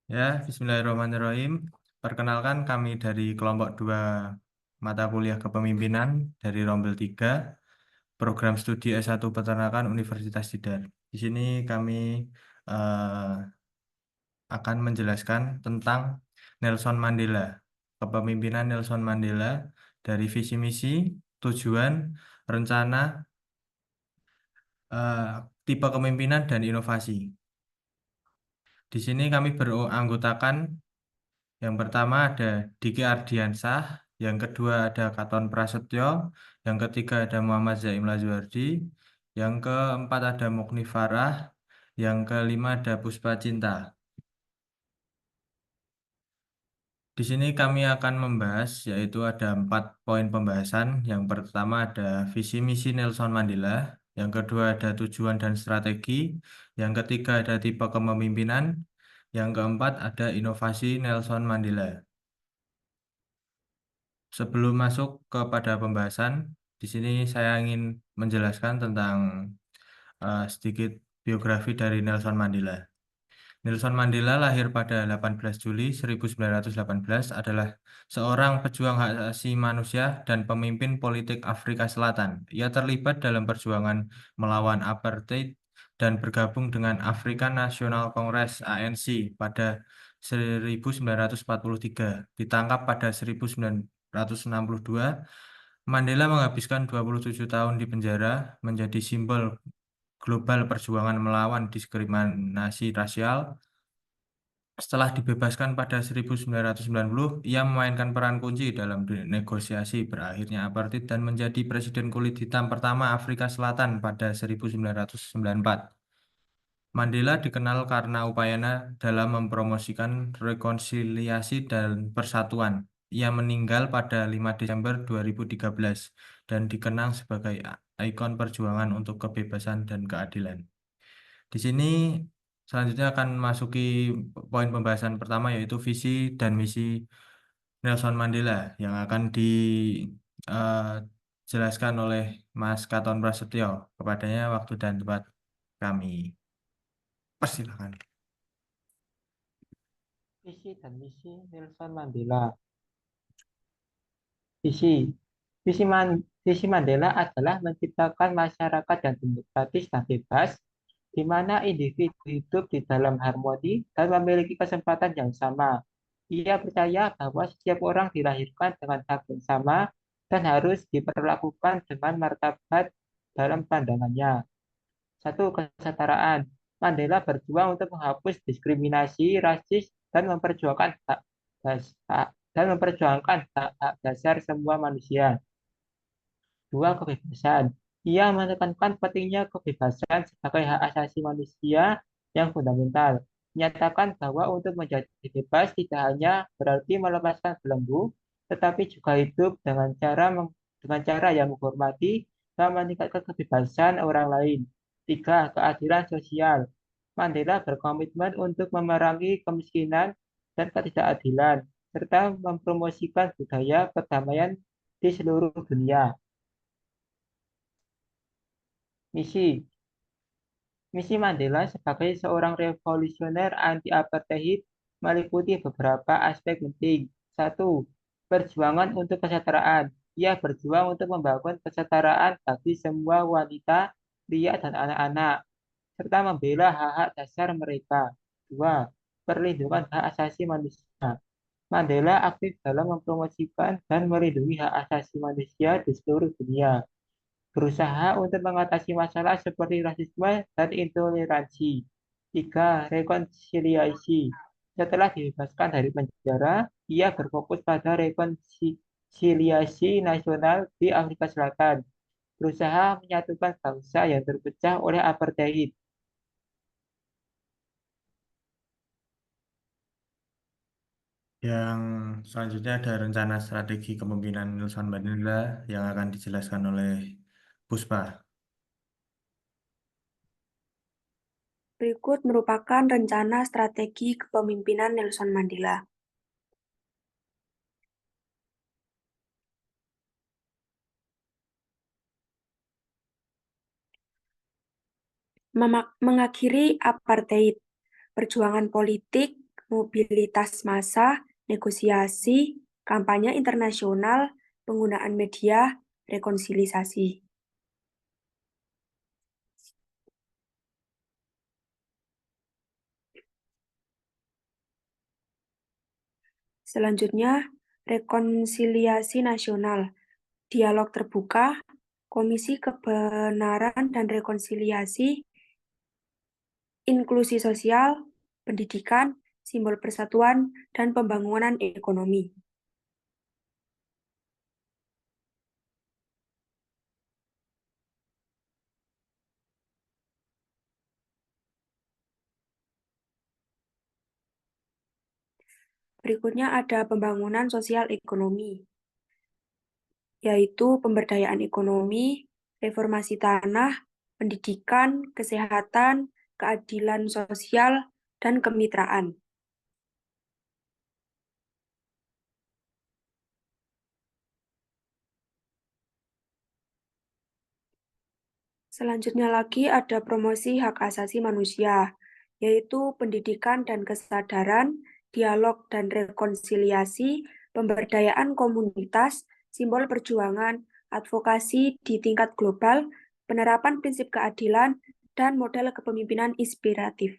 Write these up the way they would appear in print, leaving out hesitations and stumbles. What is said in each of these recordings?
Ya, Bismillahirrahmanirrahim. Perkenalkan kami dari kelompok 2 mata kuliah kepemimpinan dari Rombel 3, program studi S1 Peternakan Universitas Tidar. Di sini kami eh, akan menjelaskan tentang Nelson Mandela, kepemimpinan Nelson Mandela dari visi misi, tujuan, rencana, eh, tipe kepemimpinan dan inovasi. Di sini kami beranggotakan yang pertama ada Diki Ardiansah, yang kedua ada Katon Prasetyo, yang ketiga ada Muhammad Zaim Lazuardi, yang keempat ada Mukni Farah, yang kelima ada Puspa Cinta. Di sini kami akan membahas, yaitu ada 4 poin pembahasan. Yang pertama ada visi misi Nelson Mandela, yang kedua ada tujuan dan strategi, yang ketiga ada tipe kepemimpinan, yang keempat ada inovasi Nelson Mandela. Sebelum masuk kepada pembahasan, di sini saya ingin menjelaskan tentang sedikit biografi dari Nelson Mandela. Nelson Mandela lahir pada 18 Juli 1918, adalah seorang pejuang hak asasi manusia dan pemimpin politik Afrika Selatan. Ia terlibat dalam perjuangan melawan apartheid dan bergabung dengan African National Congress ANC pada 1943. Ditangkap pada 1962, Mandela menghabiskan 27 tahun di penjara, menjadi simbol global perjuangan melawan diskriminasi rasial. Setelah dibebaskan pada 1990, ia memainkan peran kunci dalam negosiasi berakhirnya apartheid dan menjadi presiden kulit hitam pertama Afrika Selatan pada 1994. Mandela dikenal karena upayanya dalam mempromosikan rekonsiliasi dan persatuan. Ia meninggal pada 5 Desember 2013 dan dikenang sebagai ikon perjuangan untuk kebebasan dan keadilan. Di sini selanjutnya akan masuki poin pembahasan pertama, yaitu visi dan misi Nelson Mandela yang akan dijelaskan oleh Mas Katon Prasetyo. Kepadanya waktu dan tempat kami persilakan. Visi dan misi Nelson Mandela. Visi. Visi Mandela adalah menciptakan masyarakat yang demokratis dan bebas, di mana individu hidup di dalam harmoni dan memiliki kesempatan yang sama. Ia percaya bahwa setiap orang dilahirkan dengan hak yang sama dan harus diperlakukan dengan martabat dalam pandangannya. Satu, kesetaraan. Mandela berjuang untuk menghapus diskriminasi, rasis, dan memperjuangkan hak dasar semua manusia. Dua, kebebasan. Ia menekankan pentingnya kebebasan sebagai hak asasi manusia yang fundamental. Menyatakan bahwa untuk menjadi bebas tidak hanya berarti melepaskan belenggu, tetapi juga hidup dengan cara yang menghormati dan meningkatkan kebebasan orang lain. Tiga, keadilan sosial. Mandela berkomitmen untuk memerangi kemiskinan dan ketidakadilan, serta mempromosikan budaya perdamaian di seluruh dunia. Misi. Misi Mandela sebagai seorang revolusioner anti-apartheid meliputi beberapa aspek penting. Satu, perjuangan untuk kesetaraan. Ia berjuang untuk membangun kesetaraan bagi semua wanita, pria, dan anak-anak, serta membela hak-hak dasar mereka. Dua, perlindungan hak asasi manusia. Mandela aktif dalam mempromosikan dan melindungi hak asasi manusia di seluruh dunia, berusaha untuk mengatasi masalah seperti rasisme dan intoleransi. Tiga, rekonsiliasi. Setelah dibebaskan dari penjara, ia berfokus pada rekonsiliasi nasional di Afrika Selatan, berusaha menyatukan bangsa yang terpecah oleh apartheid. Yang selanjutnya ada rencana strategi kepemimpinan Nelson Mandela yang akan dijelaskan oleh Puspa. Berikut merupakan rencana strategi kepemimpinan Nelson Mandela. Mengakhiri apartheid, perjuangan politik mobilitas massa, negosiasi, kampanye internasional, penggunaan media, rekonsiliasi. Selanjutnya, rekonsiliasi nasional, dialog terbuka, Komisi Kebenaran dan Rekonsiliasi, inklusi sosial, pendidikan, simbol persatuan, dan pembangunan ekonomi. Berikutnya ada pembangunan sosial ekonomi, yaitu pemberdayaan ekonomi, reformasi tanah, pendidikan, kesehatan, keadilan sosial, dan kemitraan. Selanjutnya lagi ada promosi hak asasi manusia, yaitu pendidikan dan kesadaran, dialog dan rekonsiliasi, pemberdayaan komunitas, simbol perjuangan, advokasi di tingkat global, penerapan prinsip keadilan, dan model kepemimpinan inspiratif.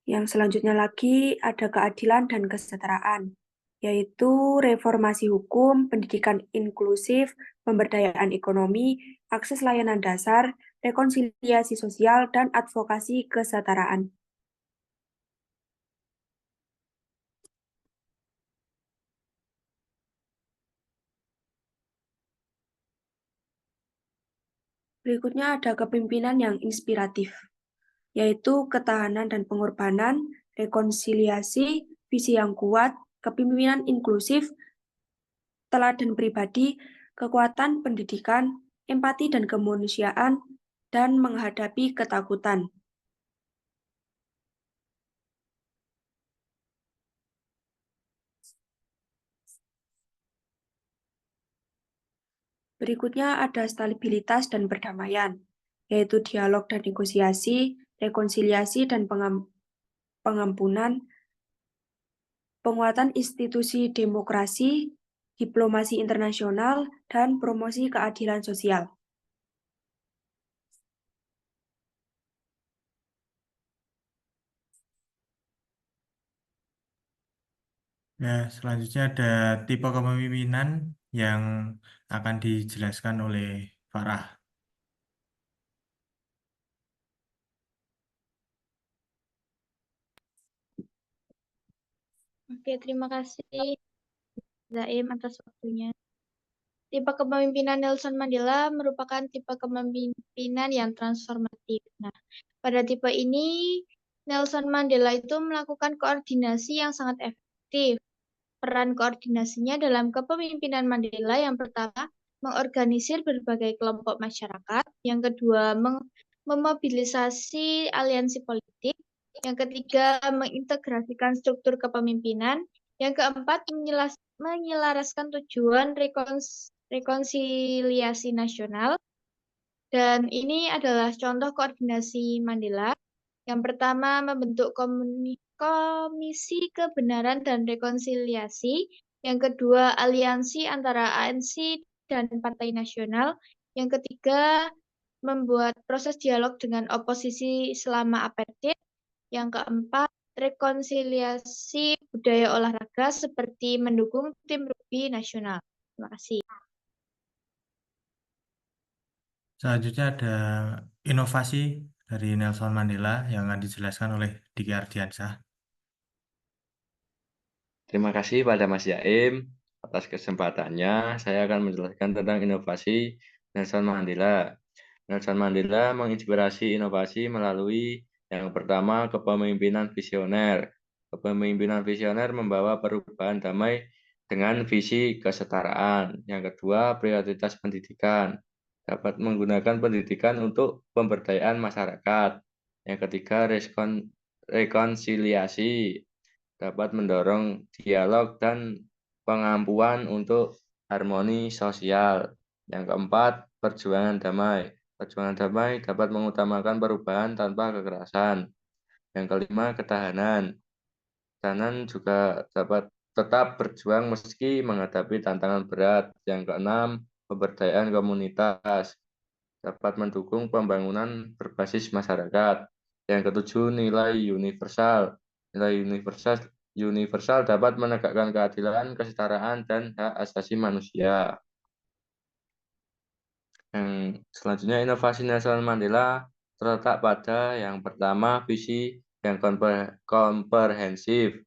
Yang selanjutnya lagi ada keadilan dan kesetaraan, yaitu reformasi hukum, pendidikan inklusif, pemberdayaan ekonomi, akses layanan dasar, rekonsiliasi sosial, dan advokasi kesetaraan. Berikutnya ada kepemimpinan yang inspiratif, yaitu ketahanan dan pengorbanan, rekonsiliasi, visi yang kuat, kepemimpinan inklusif, teladan pribadi, kekuatan pendidikan, empati dan kemanusiaan, dan menghadapi ketakutan. Berikutnya ada stabilitas dan perdamaian, yaitu dialog dan negosiasi, rekonsiliasi dan pengampunan, penguatan institusi demokrasi, diplomasi internasional, dan promosi keadilan sosial. Ya, selanjutnya ada tipe kepemimpinan yang akan dijelaskan oleh Farah. Oke, terima kasih Zaim atas waktunya. Tipe kepemimpinan Nelson Mandela merupakan tipe kepemimpinan yang transformatif. Nah, pada tipe ini Nelson Mandela itu melakukan koordinasi yang sangat efektif. Peran koordinasinya dalam kepemimpinan Mandela yang pertama, mengorganisir berbagai kelompok masyarakat, yang kedua, memobilisasi aliansi politik, yang ketiga, mengintegrasikan struktur kepemimpinan, yang keempat, menyelaraskan tujuan rekonsiliasi nasional, dan ini adalah contoh koordinasi Mandela. Yang pertama, membentuk Komisi Kebenaran dan Rekonsiliasi. Yang kedua, aliansi antara ANC dan Partai Nasional. Yang ketiga, membuat proses dialog dengan oposisi selama apartheid. Yang keempat, rekonsiliasi budaya olahraga seperti mendukung tim rugby nasional. Terima kasih. Selanjutnya ada inovasi dari Nelson Mandela yang akan dijelaskan oleh Diki Ardiansyah. Terima kasih pada Mas Yaim atas kesempatannya. Saya akan menjelaskan tentang inovasi Nelson Mandela. Nelson Mandela menginspirasi inovasi melalui yang pertama kepemimpinan visioner. Kepemimpinan visioner membawa perubahan damai dengan visi kesetaraan. Yang kedua, prioritas pendidikan. Dapat menggunakan pendidikan untuk pemberdayaan masyarakat. Yang ketiga, rekonsiliasi. Dapat mendorong dialog dan pengampuan untuk harmoni sosial. Yang keempat, perjuangan damai. Perjuangan damai dapat mengutamakan perubahan tanpa kekerasan. Yang kelima, ketahanan. Ketahanan juga dapat tetap berjuang meski menghadapi tantangan berat. Yang keenam, pemberdayaan komunitas dapat mendukung pembangunan berbasis masyarakat. Yang ketujuh, nilai universal. Nilai universal dapat menegakkan keadilan, kesetaraan, dan hak asasi manusia. Yang selanjutnya, inovasi Nelson Mandela terletak pada yang pertama, visi yang komprehensif,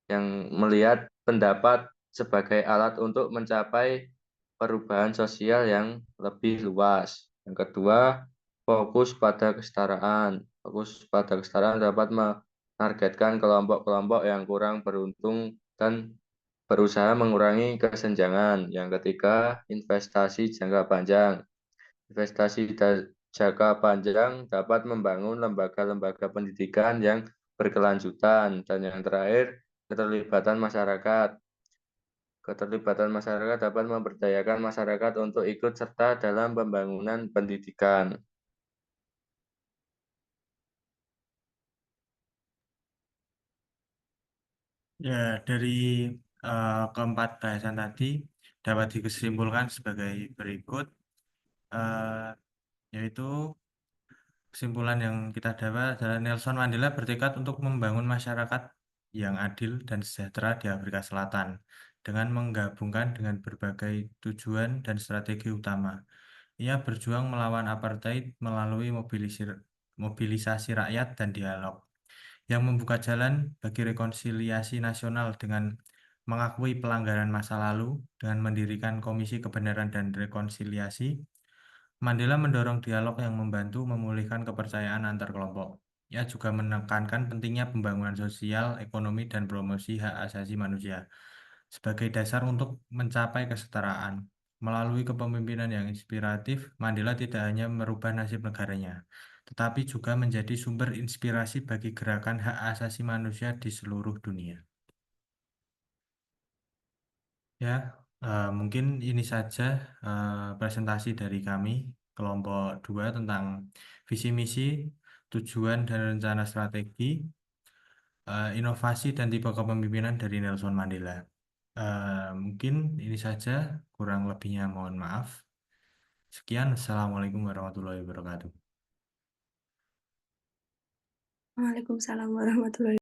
yang melihat pendapat sebagai alat untuk mencapai perubahan sosial yang lebih luas. Yang kedua, fokus pada kesetaraan. Fokus pada kesetaraan dapat menargetkan kelompok-kelompok yang kurang beruntung dan berusaha mengurangi kesenjangan. Yang ketiga, investasi jangka panjang. Investasi jangka panjang dapat membangun lembaga-lembaga pendidikan yang berkelanjutan. Dan yang terakhir, keterlibatan masyarakat. Keterlibatan masyarakat dapat memberdayakan masyarakat untuk ikut serta dalam pembangunan pendidikan. Ya, dari keempat bahasan tadi dapat disimpulkan sebagai berikut, yaitu kesimpulan yang kita dapat adalah Nelson Mandela bertekad untuk membangun masyarakat yang adil dan sejahtera di Afrika Selatan dengan menggabungkan dengan berbagai tujuan dan strategi utama. Ia berjuang melawan apartheid melalui mobilisasi rakyat dan dialog, yang membuka jalan bagi rekonsiliasi nasional dengan mengakui pelanggaran masa lalu dengan mendirikan Komisi Kebenaran dan Rekonsiliasi. Mandela mendorong dialog yang membantu memulihkan kepercayaan antar kelompok. Ia juga menekankan pentingnya pembangunan sosial, ekonomi, dan promosi hak asasi manusia sebagai dasar untuk mencapai kesetaraan. Melalui kepemimpinan yang inspiratif, Mandela tidak hanya merubah nasib negaranya, tetapi juga menjadi sumber inspirasi bagi gerakan hak asasi manusia di seluruh dunia. Ya, mungkin ini saja presentasi dari kami, kelompok 2 tentang visi misi, tujuan dan rencana strategi, inovasi dan tipe kepemimpinan dari Nelson Mandela. Mungkin ini saja, kurang lebihnya mohon maaf. Sekian, Assalamualaikum warahmatullahi wabarakatuh. Waalaikumsalam warahmatullahi